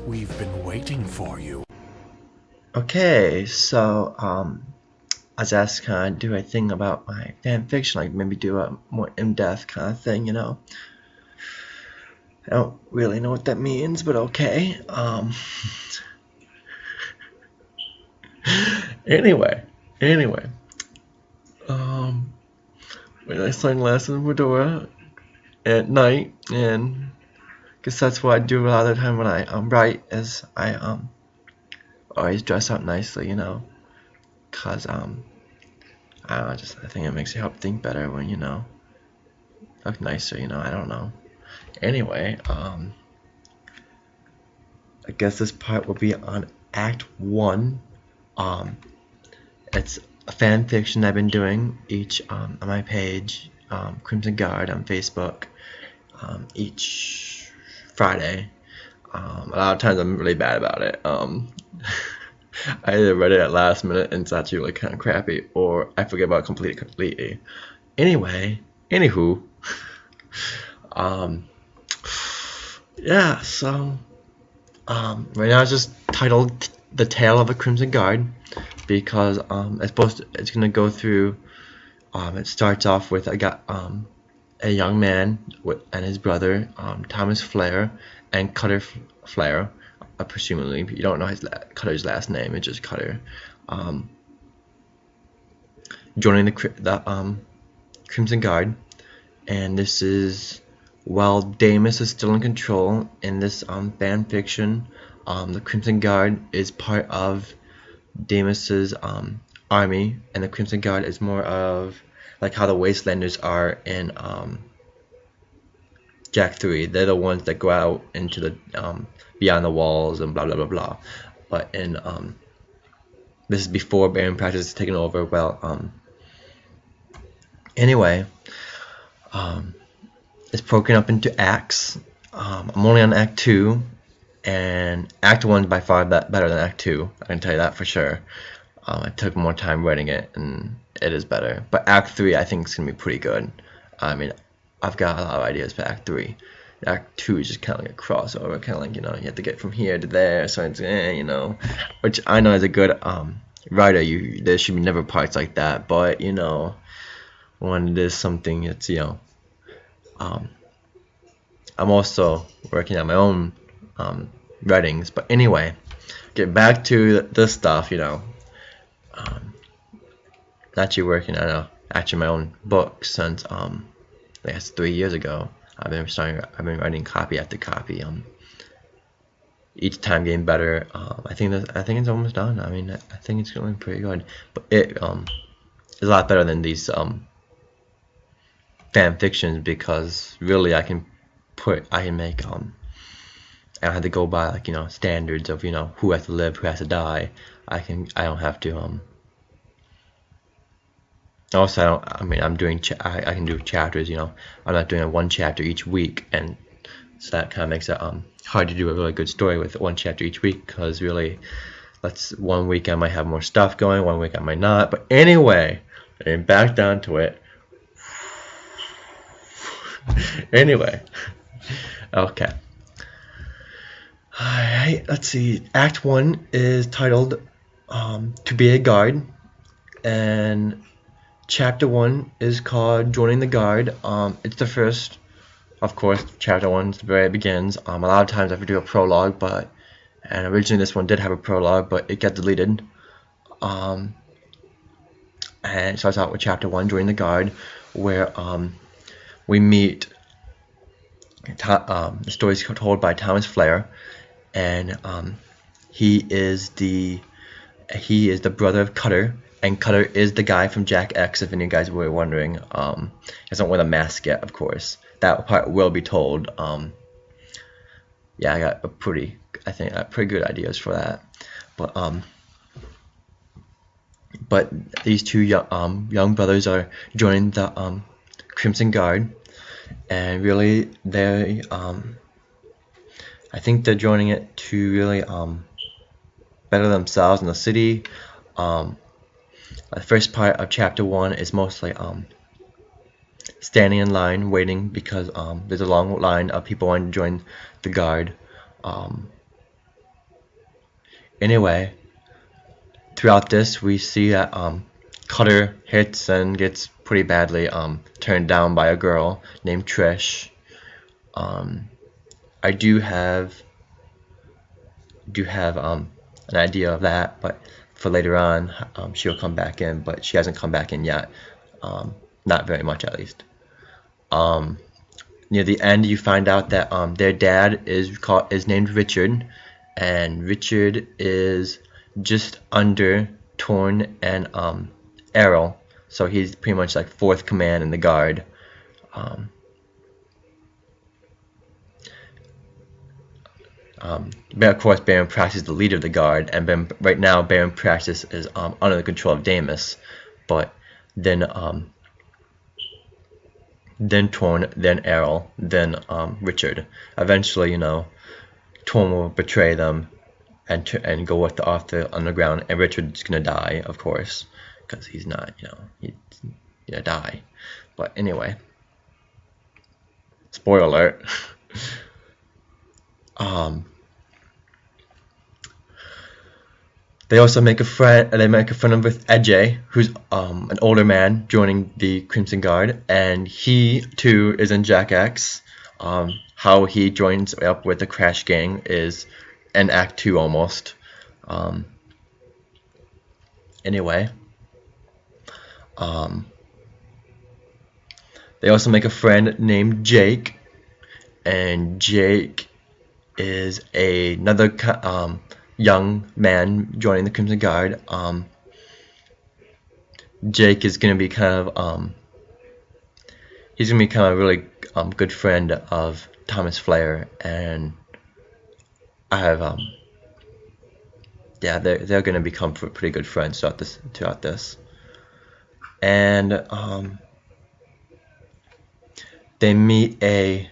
We've been waiting for you. Okay, so I was asked kind of do a thing about my fan fiction, like maybe do a more in-depth kind of thing, you know. I don't really know what that means, but okay. Anyway, anyway, when I sang lessons with Fedora at night, and guess that's what I do a lot of the time when I write, is I always dress up nicely, you know, cause I don't know, I think it makes you help think better when look nicer, you know. I don't know. Anyway, I guess this part will be on Act 1. It's a fan fiction I've been doing each on my page, Krimzon Guard on Facebook, each Friday. A lot of times I'm really bad about it. I either read it at last minute and it's actually really kind of crappy, or I forget about it completely. Anyway, anywho, yeah, so right now it's just titled "The Tale of a Krimzon Guard" because it's gonna go through. It starts off with a young man and his brother, Thomas Flair and Cutter Flair, presumably. You don't know Cutter's last name; it's just Cutter. Joining the Krimzon Guard, and this is while Damus is still in control in this fan fiction. The Krimzon Guard is part of Damus's army, and the Krimzon Guard is more of like how the Wastelanders are in Jack 3. They're the ones that go out into the beyond the walls and blah blah blah blah. But in this is before Baron Practice is taken over. Well, anyway, it's broken up into acts. I'm only on Act 2, and Act 1 is by far better than Act 2. I can tell you that for sure. I took more time writing it, and it is better. But Act 3, I think, is going to be pretty good. I mean, I've got a lot of ideas for Act 3. Act 2 is just kind of like a crossover, kind of like, you have to get from here to there, so it's, which I know as a good writer, there should be never parts like that, but, when it is something, it's, I'm also working on my own writings, but anyway, get back to this stuff, actually working on my own book since I guess 3 years ago. I've been writing copy after copy, each time getting better. I think it's almost done. I mean, I think it's going pretty good, but it is a lot better than these fan fictions, because really I can make I don't have to go by like standards of who has to live, who has to die. I don't have to also I'm doing I can do chapters. I'm not doing a one chapter each week, and so that kind of makes it hard to do a really good story with one chapter each week, because really one week I might have more stuff going, one week I might not. But anyway, and back down to it. Anyway, okay. Alright, let's see. Act 1 is titled To Be a Guard, and Chapter 1 is called Joining the Guard. It's the first, of course. Chapter 1 is the very begins. A lot of times I have to do a prologue, and originally this one did have a prologue, but it got deleted. And it starts out with Chapter 1, Joining the Guard, where we meet. The story is told by Thomas Flair, and he is the brother of Cutter, and Cutter is the guy from Jack X, if any of you guys were wondering. He doesn't wear the mask yet, of course. That part will be told. Yeah, I got pretty good ideas for that. But these two young brothers are joining the Krimzon Guard. And really, I think they're joining it to really better themselves in the city. The first part of Chapter 1 is mostly standing in line, waiting, because there's a long line of people wanting to join the Guard. Anyway, throughout this we see that Cutter hits and gets pretty badly turned down by a girl named Trish. I do have an idea of that, but for later on, she'll come back in, but she hasn't come back in yet. Not very much, at least. Near the end, you find out that their dad is named Richard, and Richard is just under Torn and Errol, so he's pretty much like fourth command in the Guard. But of course, Baron Praxis is the leader of the Guard, and right now Baron Praxis is under the control of Damus. But then Torn, then Errol, then Richard. Eventually, Torn will betray them and go with the Arthur underground, and Richard's gonna die, of course, because he's not, he's gonna die. But anyway, spoiler alert. They also make a friend. They make a friend with Ej, who's an older man joining the Krimzon Guard, and he too is in Jack X. How he joins up with the Crash Gang is in Act 2 almost. Anyway, they also make a friend named Jake, and Jake is another young man joining the Krimzon Guard. Jake is gonna be kind of a really good friend of Thomas Flair, and I have they're gonna become pretty good friends throughout this, and they meet a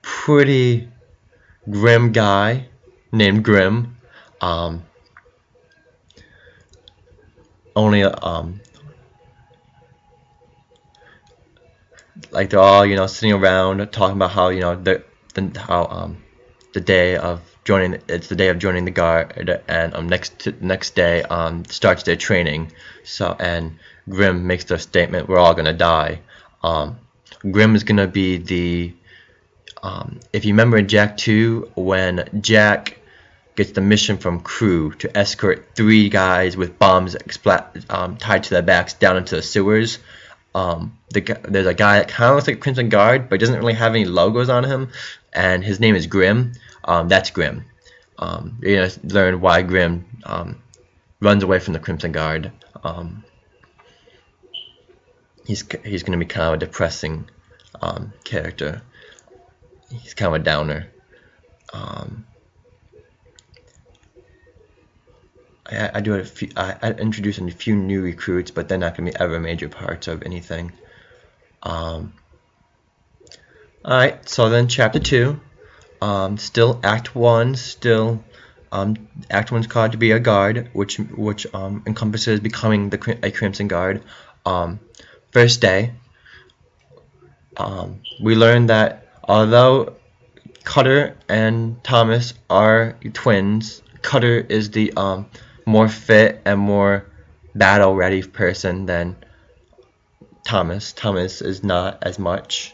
pretty grim guy named Grim. Like they're all sitting around talking about how the day of joining the Guard, and next day starts their training. So, and Grim makes the statement, "We're all gonna die." Grim is gonna be the if you remember in Jack 2, when Jack gets the mission from Crew to escort 3 guys with bombs tied to their backs down into the sewers. There's a guy that kind of looks like Krimzon Guard, but doesn't really have any logos on him, and his name is Grim. That's Grim. You're gonna learn why Grim runs away from the Krimzon Guard. He's gonna be kind of a depressing character. He's kind of a downer. I introduce a few new recruits, but they're not going to be ever major parts of anything. Alright, so then Chapter 2, still Act 1, Act 1's called to be a Guard, which encompasses becoming a Krimzon Guard. First day, we learn that although Cutter and Thomas are twins, Cutter is the more fit and more battle-ready person than Thomas. Thomas is not as much.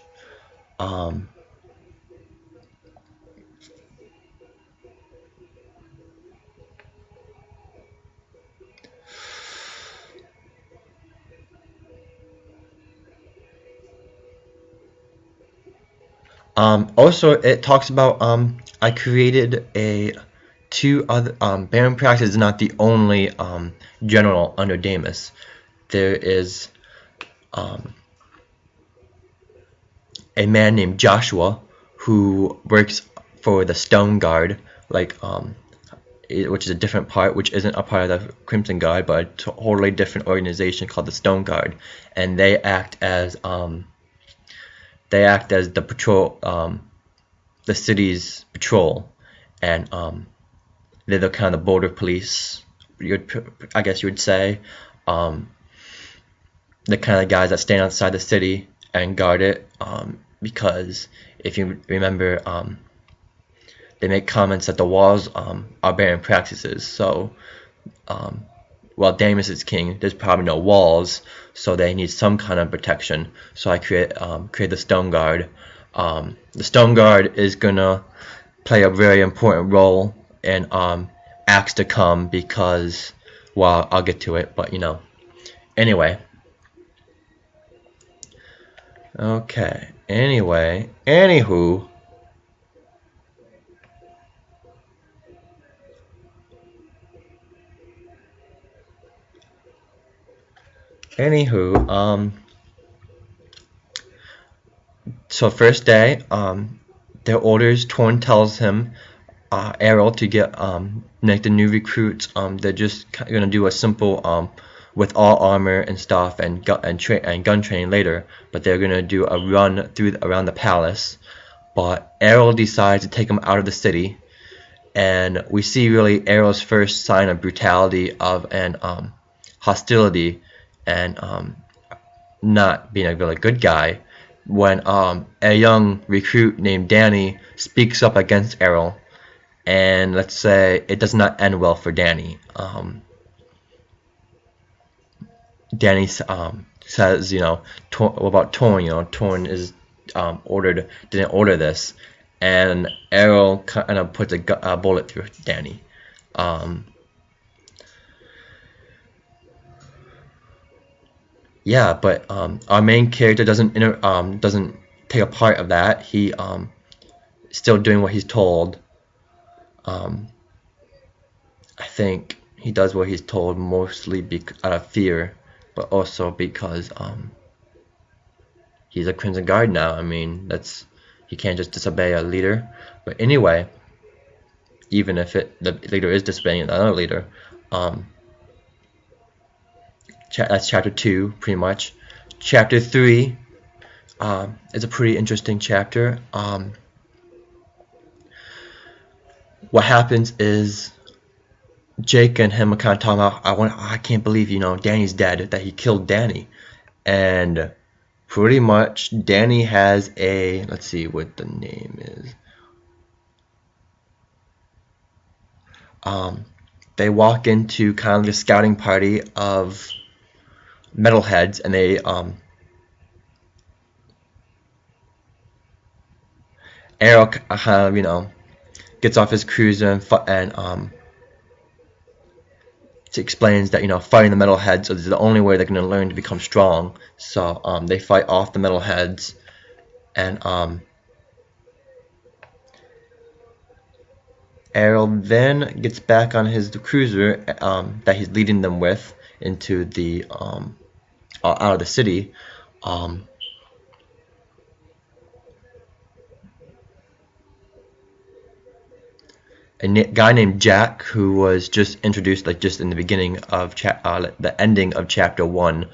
Also, it talks about I created two other Baron Praxis is not the only general under Damus. There is a man named Joshua who works for the Stone Guard, which is a different part, which isn't a part of the Krimzon Guard, but a totally different organization called the Stone Guard, and they act as the patrol, the city's patrol, and they're the kind of border police. I guess you would say, the kind of guys that stand outside the city and guard it. Because if you remember, they make comments that the walls are barren practices. So while Damus is king, there's probably no walls, so they need some kind of protection. So I create the Stone Guard. The Stone Guard is gonna play a very important role in acts to come because, well, I'll get to it, but you know. Anyway. Okay. Anyway. Anywho. So first day, their orders, Torn tells him, Errol, to get make the new recruits. They're just gonna do a simple with all armor and stuff and gun training later, but they're gonna do a run around the palace. But Errol decides to take them out of the city, and we see really Errol's first sign of brutality and hostility and not being a really good guy when a young recruit named Danny speaks up against Errol, and let's say it does not end well for Danny. Danny says, you know, about Torn, you know, Torn is didn't order this, and Errol kind of puts a bullet through Danny. Yeah, but our main character doesn't take a part of that. He still doing what he's told. I think he does what he's told mostly out of fear, but also because he's a Krimzon Guard now. I mean, he can't just disobey a leader. But anyway, even if the leader is disobeying another leader, that's chapter 2, pretty much. Chapter 3 is a pretty interesting chapter. What happens is Jake and him are kind of talking about, I can't believe, you know, Danny's dead, that he killed Danny. And pretty much Danny has let's see what the name is. They walk into kind of the scouting party of metalheads, and they Errol kind of, you know, gets off his cruiser and explains that, you know, fighting the metalheads is the only way they're going to learn to become strong. So they fight off the metalheads, and Errol then gets back on his cruiser that he's leading them with into the out of the city. A guy named Jack, who was just introduced like just in the beginning of the ending of chapter 1,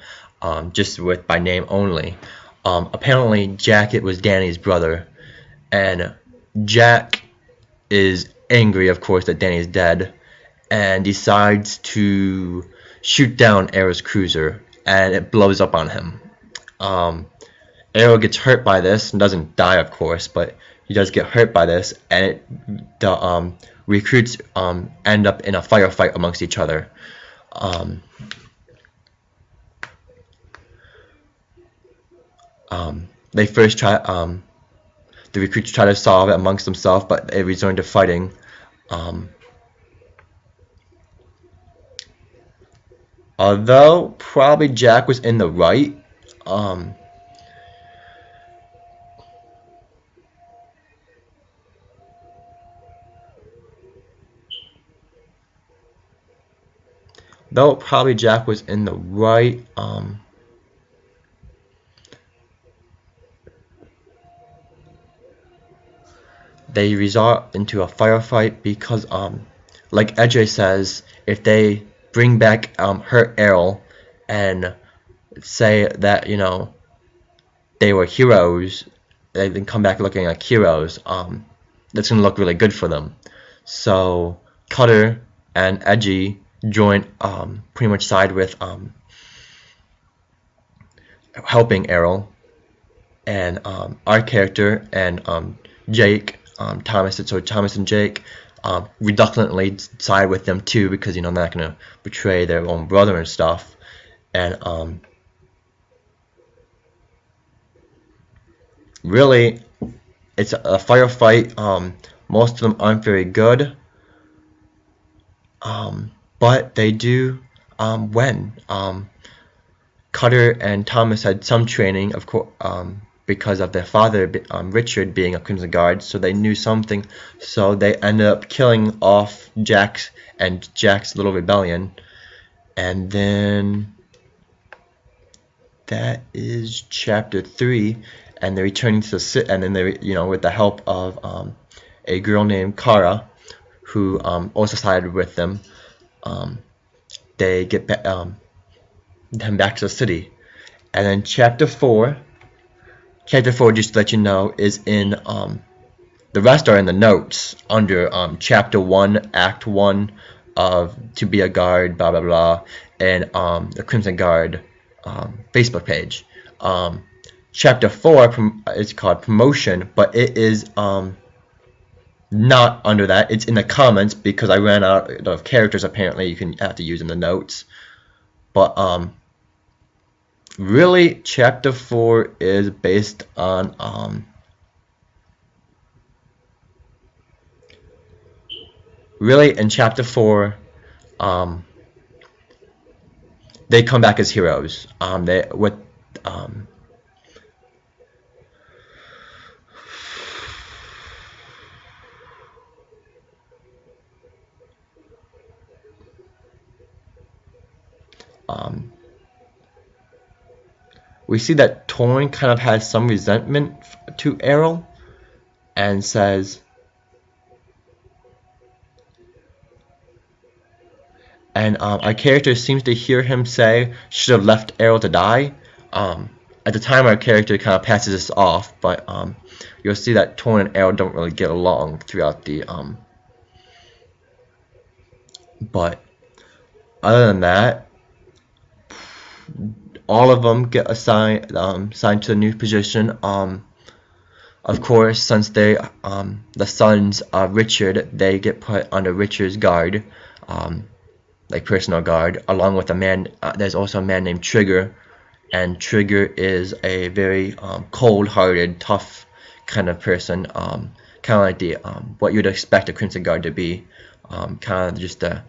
just by name only. Apparently Jack was Danny's brother, and Jack is angry, of course, that Danny's dead, and decides to shoot down Errol's cruiser, and it blows up on him. Errol gets hurt by this and doesn't die, of course, but he does get hurt by this, and the recruits end up in a firefight amongst each other. They first try, the recruits try to solve it amongst themselves, but they resort to fighting. Although probably Jack was in the right, they resort into a firefight because, like Edge says, if they bring back hurt Errol and say that, you know, they were heroes, they then come back looking like heroes, that's gonna look really good for them. So Cutter and Edgy join, pretty much side with helping Errol, and our character and Jake Thomas. So Thomas and Jake reluctantly side with them too, because they're not gonna betray their own brother and stuff. And really, it's a firefight. Most of them aren't very good, but they do win. Cutter and Thomas had some training, of course, because of their father, Richard, being a Krimzon Guard, so they knew something. So they ended up killing off Jack's little rebellion, and then that is chapter 3. And they're returning to the city, and then they, with the help of a girl named Kara, who also sided with them, they get them back to the city. And then chapter 4, just to let you know, is in the rest are in the notes under chapter 1, act 1 of To Be a Guard, blah blah blah, and the Krimzon Guard Facebook page. Chapter 4 is called Promotion, but it is not under that. It's in the comments because I ran out of characters. Apparently, you can have to use in the notes. But really, chapter 4 is based on really in chapter 4, they come back as heroes. We see that Torin kind of has some resentment to Errol and says, and our character seems to hear him say, should have left Errol to die. At the time, our character kind of passes this off, but you'll see that Torin and Errol don't really get along throughout the but other than that, all of them get assigned to the new position. Of course, since they the sons of Richard, they get put under Richard's guard, like personal guard, along with a man. There's also a man named Trigger, and Trigger is a very cold-hearted, tough kind of person, kind of like the what you'd expect a Krimzon Guard to be, kind of just a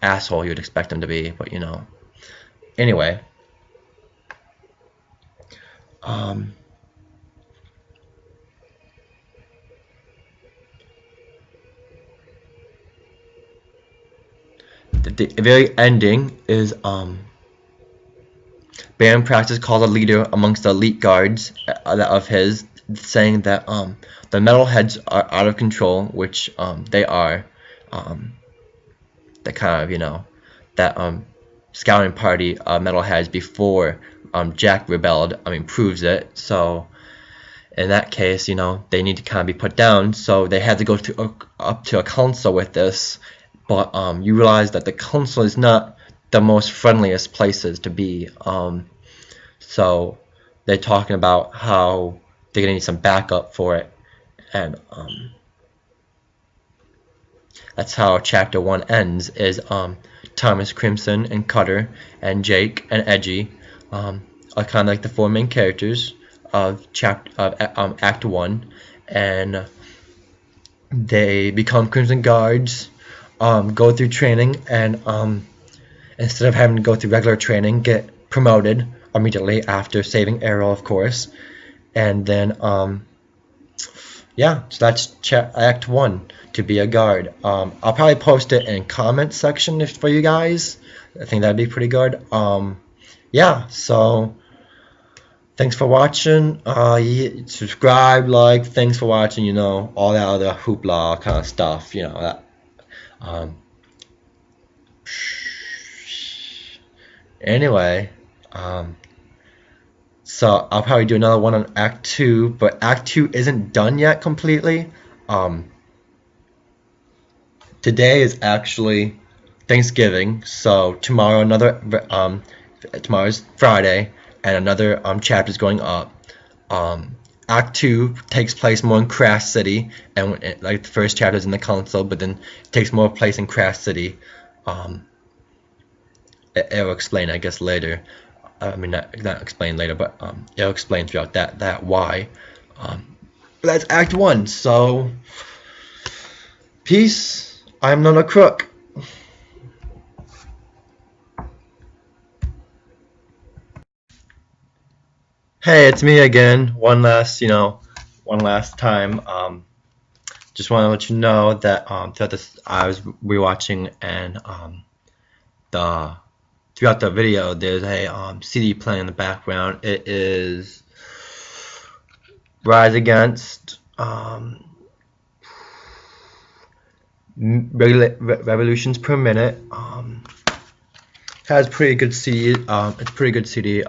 asshole you'd expect him to be, but Anyway, the very ending is band practice calls a leader amongst the elite guards of his, saying that the metalheads are out of control, which they are. The kind of that scouting party metalheads before Jack rebelled, proves it. So in that case, they need to kind of be put down. So they had to go up to a council with this, but you realize that the council is not the most friendliest places to be. So they're talking about how they're gonna need some backup for it, and that's how chapter 1 ends. Is Thomas, Krimzon, and Cutter, and Jake and Edgy are kind of like the 4 main characters of Act 1, and they become Krimzon Guards, go through training, and instead of having to go through regular training, get promoted immediately after saving Errol, of course. And then yeah, so that's Act 1, To Be a Guard. I'll probably post it in comment section for you guys. I think that'd be pretty good. Yeah, so thanks for watching. Subscribe, like, thanks for watching, all that other hoopla kind of stuff, that anyway, so I'll probably do another one on Act 2, but Act 2 isn't done yet completely. Today is actually Thanksgiving, so tomorrow tomorrow's Friday, and another chapter is going up. Act 2 takes place more in Crash City, and like the first chapter is in the council, but then it takes more place in Crash City. It'll explain, I guess, later. I mean, not explain later, but it'll explain throughout that why. But that's Act 1. So, peace. I'm not a crook. Hey, it's me again. One last time. Just want to let you know that throughout this, I was rewatching, and throughout the video, there's a CD playing in the background. It is Rise Against Revolutions Per Minute. Has pretty good CD. It's pretty good CD.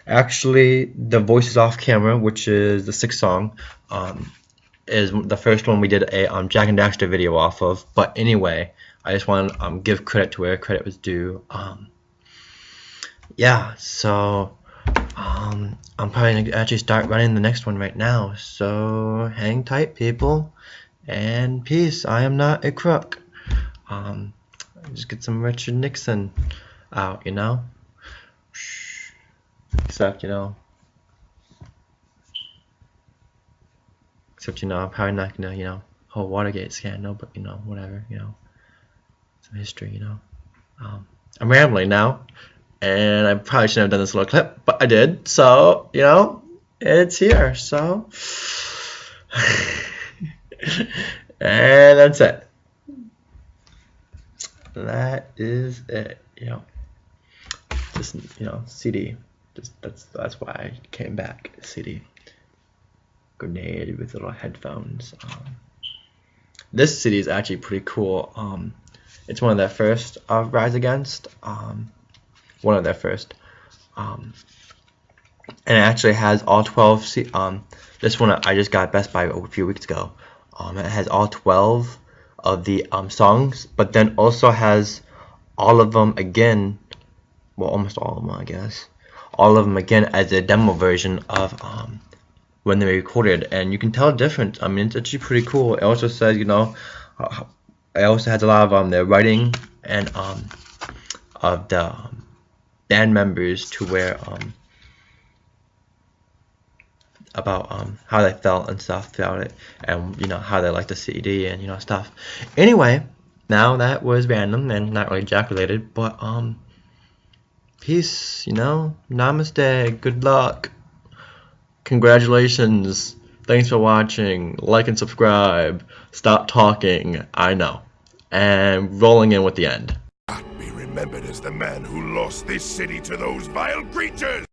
Actually, the Voices Off Camera, which is the 6th song, is the first one we did a Jack and Daxter video off of. But anyway, I just want to give credit to where credit was due. Yeah, so I'm probably gonna actually start running the next one right now. So hang tight, people, and peace. I am not a crook. Just get some Richard Nixon out, you know. Except, you know, I'm probably not gonna, you know, whole Watergate scandal, but you know, whatever, you know, some history, you know. I'm rambling now, and I probably shouldn't have done this little clip, but I did. So, you know, it's here. So, and that's it. That is it. You know, just, you know, CD. Just that's why I came back. CD. Grenade with little headphones. This CD is actually pretty cool. It's one of their first Rise Against. One of their first. And it actually has all 12. This one I just got at Best Buy a few weeks ago. It has all 12 of the songs, but then also has all of them again. Well, almost all of them, I guess. All of them again as a demo version of when they recorded, and you can tell the difference. I mean, it's actually pretty cool. It also says, you know, it also has a lot of their writing and of the band members to where about how they felt and stuff throughout it, and you know how they liked the CD and you know stuff. Anyway, now that was random and not really Jack related, but peace, you know, namaste, good luck, congratulations, thanks for watching, like and subscribe, stop talking, I know, and rolling in with the end. Be remembered as the man who lost this city to those vile creatures!